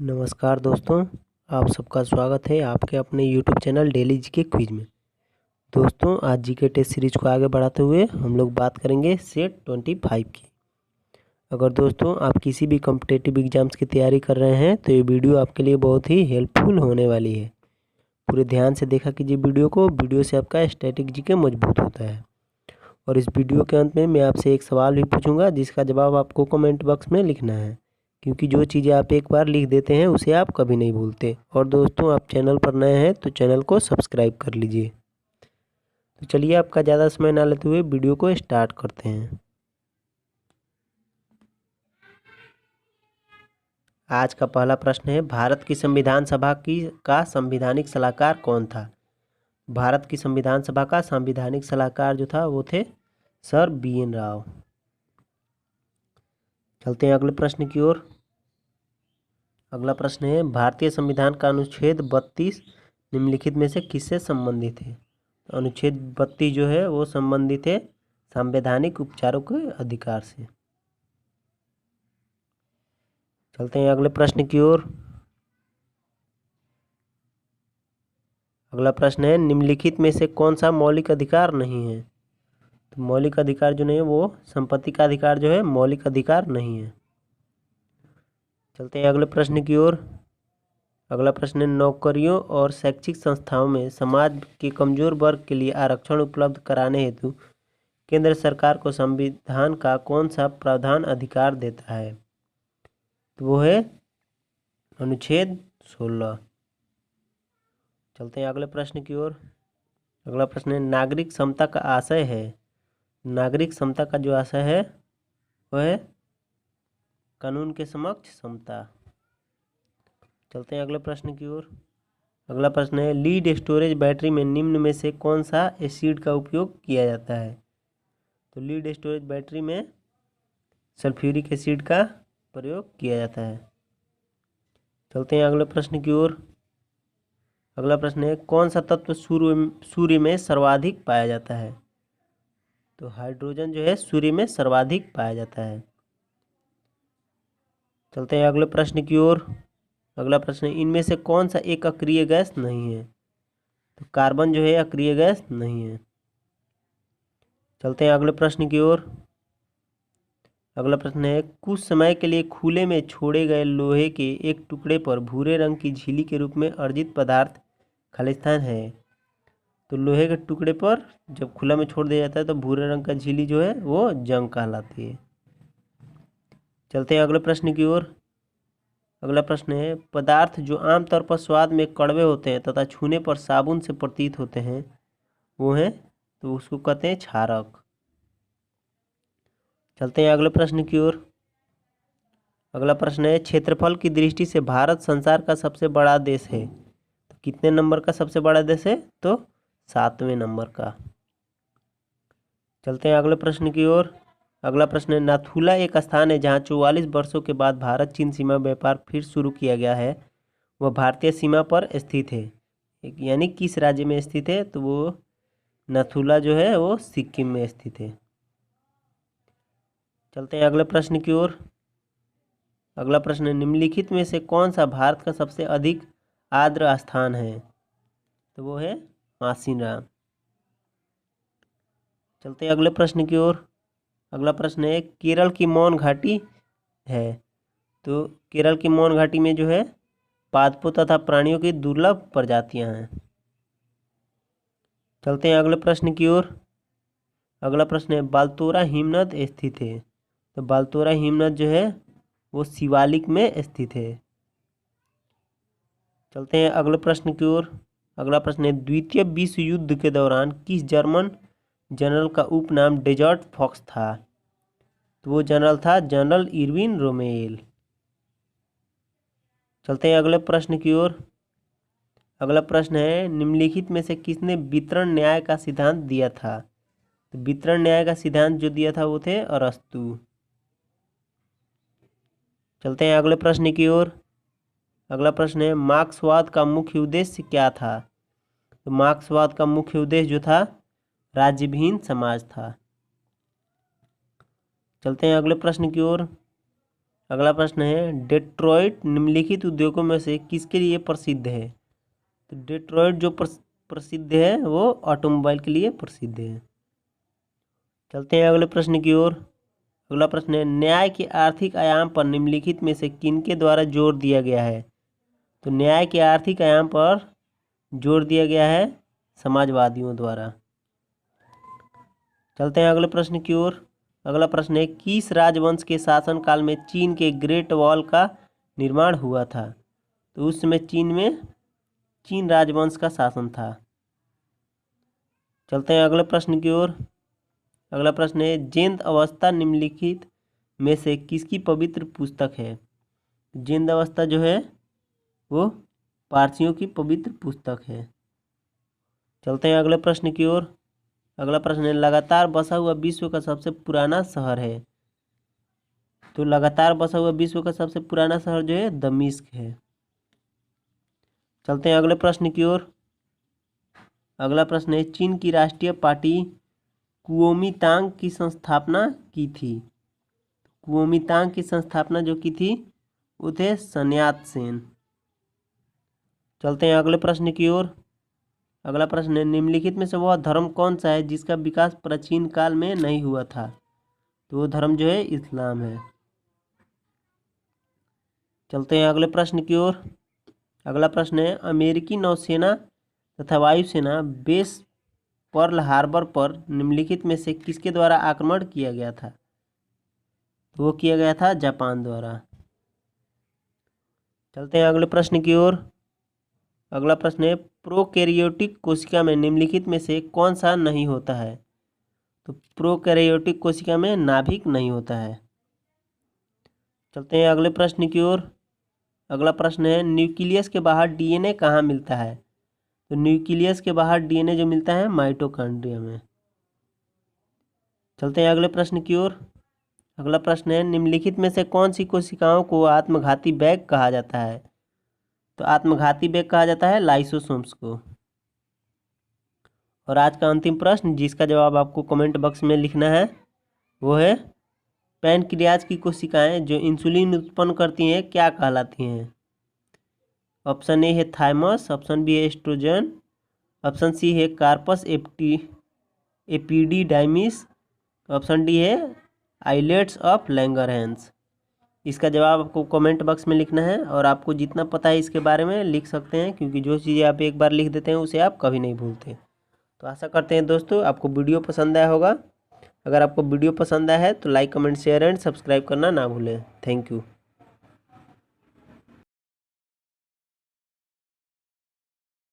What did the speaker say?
नमस्कार दोस्तों, आप सबका स्वागत है आपके अपने YouTube channel daily GK quiz में। दोस्तों, आज जीके टेस्ट सीरीज को आगे बढ़ाते हुए हम लोग बात करेंगे सेट 25 की। अगर दोस्तों आप किसी भी कॉम्पिटिटिव एग्जाम्स की तैयारी कर रहे हैं तो ये वीडियो आपके लिए बहुत ही हेल्पफुल होने वाली है। पूरे ध्यान से देखा कीजिए वीडियो से आपका स्टैटिक जीके मजबूत होता है। और इस वीडियो के अंत में मैं आपसे एक सवाल भी पूछूंगा जिसका जवाब आपको कमेंट बॉक्स में लिखना है, क्योंकि जो चीज़ें आप एक बार लिख देते हैं उसे आप कभी नहीं भूलते। और दोस्तों, आप चैनल पर नए हैं तो चैनल को सब्सक्राइब कर लीजिए। तो चलिए आपका ज़्यादा समय ना लेते हुए वीडियो को स्टार्ट करते हैं। आज का पहला प्रश्न है, भारत की संविधान सभा का संवैधानिक सलाहकार कौन था? भारत की संविधान सभा का संवैधानिक सलाहकार जो था वो थे सर BN राव। चलते हैं अगले प्रश्न की ओर। अगला प्रश्न है, भारतीय संविधान का अनुच्छेद 32 निम्नलिखित में से किससे संबंधित है? तो अनुच्छेद 32 जो है वो संबंधित है संवैधानिक उपचारों के अधिकार से। चलते हैं अगले प्रश्न की ओर। अगला प्रश्न है, निम्नलिखित में से कौन सा मौलिक अधिकार नहीं है? तो मौलिक अधिकार जो नहीं है वो संपत्ति का अधिकार जो है मौलिक अधिकार नहीं है। चलते हैं अगले प्रश्न की ओर। अगला प्रश्न है, नौकरियों और शैक्षिक संस्थाओं में समाज के कमजोर वर्ग के लिए आरक्षण उपलब्ध कराने हेतु केंद्र सरकार को संविधान का कौन सा प्रावधान अधिकार देता है? तो वो है अनुच्छेद 16। चलते हैं अगले प्रश्न की ओर। अगला प्रश्न है, नागरिक समता का आशय है। नागरिक समता का जो आशय है वह है कानून के समक्ष समता। चलते हैं अगले प्रश्न की ओर। अगला प्रश्न है, लीड स्टोरेज बैटरी में निम्न में से कौन सा एसिड का उपयोग किया जाता है? तो लीड स्टोरेज बैटरी में सल्फ्यूरिक एसिड का प्रयोग किया जाता है। चलते हैं अगले प्रश्न की ओर। अगला प्रश्न है, कौन सा तत्व सूर्य में सर्वाधिक पाया जाता है? तो हाइड्रोजन जो है सूर्य में सर्वाधिक पाया जाता है। चलते हैं अगले प्रश्न की ओर। अगला प्रश्न है, इनमें से कौन सा एक अक्रिय गैस नहीं है? तो कार्बन जो है अक्रिय गैस नहीं है। चलते हैं अगले प्रश्न की ओर। अगला प्रश्न है, कुछ समय के लिए खुले में छोड़े गए लोहे के एक टुकड़े पर भूरे रंग की झिल्ली के रूप में अर्जित पदार्थ खालिस्तान है। तो लोहे के टुकड़े पर जब खुला में छोड़ दिया जाता है तो भूरे रंग का झिल्ली जो है वो जंग कहलाती है। चलते हैं अगले प्रश्न की ओर। अगला प्रश्न है, पदार्थ जो आमतौर पर स्वाद में कड़वे होते हैं तथा छूने पर साबुन से प्रतीत होते हैं वो हैं, तो उसको कहते हैं क्षारक। चलते हैं अगले प्रश्न की ओर। अगला प्रश्न है, क्षेत्रफल की दृष्टि से भारत संसार का सबसे बड़ा देश है। तो कितने नंबर का सबसे बड़ा देश है? तो 7वें नंबर का। चलते हैं अगले प्रश्न की ओर। अगला प्रश्न है, नाथुला एक स्थान है जहां 44 वर्षों के बाद भारत चीन सीमा व्यापार फिर शुरू किया गया है। वह भारतीय सीमा पर स्थित है, यानी किस राज्य में स्थित है? तो वो नाथुला जो है वो सिक्किम में स्थित है। चलते हैं अगले प्रश्न की ओर। अगला प्रश्न है, निम्नलिखित में से कौन सा भारत का सबसे अधिक आर्द्र स्थान है? तो वो है मासिनराम। चलते हैं अगले प्रश्न की ओर। अगला प्रश्न है, केरल की मौन घाटी है। तो केरल की मौन घाटी में जो है पादपों तथा प्राणियों की दुर्लभ प्रजातियां हैं। चलते हैं अगले प्रश्न की ओर। अगला प्रश्न है, बालतोरा हिमनद स्थित है। तो बालतोरा हिमनद जो है वो शिवालिक में स्थित है। चलते हैं अगले प्रश्न की ओर। अगला प्रश्न है, द्वितीय विश्व युद्ध के दौरान किस जर्मन जनरल का उपनाम डेजर्ट फॉक्स था? तो वो जनरल था जनरल इरविन रोमेल। चलते हैं अगले प्रश्न की ओर। अगला प्रश्न है, निम्नलिखित में से किसने वितरण न्याय का सिद्धांत दिया था? तो वितरण न्याय का सिद्धांत जो दिया था वो थे अरस्तु। चलते हैं अगले प्रश्न की ओर। अगला प्रश्न है, मार्क्सवाद का मुख्य उद्देश्य क्या था? तो मार्क्सवाद का मुख्य उद्देश्य जो था राज्यविहीन समाज था। चलते हैं अगले प्रश्न की ओर। अगला प्रश्न है डेट्रॉइट निम्नलिखित उद्योगों में से किसके लिए प्रसिद्ध है। तो डेट्रॉइट जो प्रसिद्ध है वो ऑटोमोबाइल के लिए प्रसिद्ध है। चलते हैं अगले प्रश्न की ओर। अगला प्रश्न है न्याय के आर्थिक आयाम पर निम्नलिखित में से किनके द्वारा जोर दिया गया है। तो न्याय के आर्थिक आयाम पर जोर दिया गया है समाजवादियों द्वारा। चलते हैं अगले प्रश्न की ओर। अगला प्रश्न है किस राजवंश के शासनकाल में चीन के ग्रेट वॉल का निर्माण हुआ था। तो उस समय चीन में चीन राजवंश का शासन था। चलते हैं अगले प्रश्न की ओर। अगला प्रश्न है जिंद अवस्था निम्नलिखित में से किसकी पवित्र पुस्तक है। जिंद अवस्था जो है वो पारसियों की पवित्र पुस्तक है। चलते हैं अगले प्रश्न की ओर। अगला प्रश्न है लगातार बसा हुआ विश्व का सबसे पुराना शहर है। तो लगातार बसा हुआ विश्व का सबसे पुराना शहर जो है दमिश्क है। चलते हैं अगले प्रश्न की ओर। अगला प्रश्न है चीन की राष्ट्रीय पार्टी कुओमितांग की संस्थापना की थी। कुओमितांग की संस्थापना जो की थी वो थे sun Yat-sen। चलते हैं अगले प्रश्न की ओर। अगला प्रश्न है निम्नलिखित में से वह धर्म कौन सा है जिसका विकास प्राचीन काल में नहीं हुआ था। तो वो धर्म जो है इस्लाम है। चलते हैं अगले प्रश्न की ओर। अगला प्रश्न है अमेरिकी नौसेना तथा वायुसेना बेस पर्ल हार्बर पर निम्नलिखित में से किसके द्वारा आक्रमण किया गया था। तो वो किया गया था जापान द्वारा। चलते हैं अगले प्रश्न की ओर। अगला प्रश्न है प्रोकैरियोटिक कोशिका में निम्नलिखित में से कौन सा नहीं होता है। तो प्रोकैरियोटिक कोशिका में नाभिक नहीं होता है। चलते हैं अगले प्रश्न की ओर। अगला प्रश्न है न्यूक्लियस के बाहर डीएनए कहाँ मिलता है। तो न्यूक्लियस के बाहर डीएनए जो मिलता है माइटोकॉन्ड्रिया में। चलते हैं अगले प्रश्न की ओर। अगला प्रश्न है निम्नलिखित में से कौन सी कोशिकाओं को आत्मघाती बैग कहा जाता है। तो आत्मघाती बैग कहा जाता है लाइसोसोम्स को। और आज का अंतिम प्रश्न जिसका जवाब आपको कमेंट बॉक्स में लिखना है वो है पैनक्रियाज की कोशिकाएं जो इंसुलिन उत्पन्न करती हैं क्या कहलाती हैं। ऑप्शन ए है थाइमस, ऑप्शन बी है एस्ट्रोजन, ऑप्शन सी है कार्पस एपिडिडाइमिस, ऑप्शन डी है आइलेट्स ऑफ लैंगरहैंस। इसका जवाब आपको कमेंट बॉक्स में लिखना है और आपको जितना पता है इसके बारे में लिख सकते हैं क्योंकि जो चीज़ें आप एक बार लिख देते हैं उसे आप कभी नहीं भूलते। तो आशा करते हैं दोस्तों आपको वीडियो पसंद आया होगा। अगर आपको वीडियो पसंद आया है तो like comment share and subscribe करना ना भूलें। Thank you.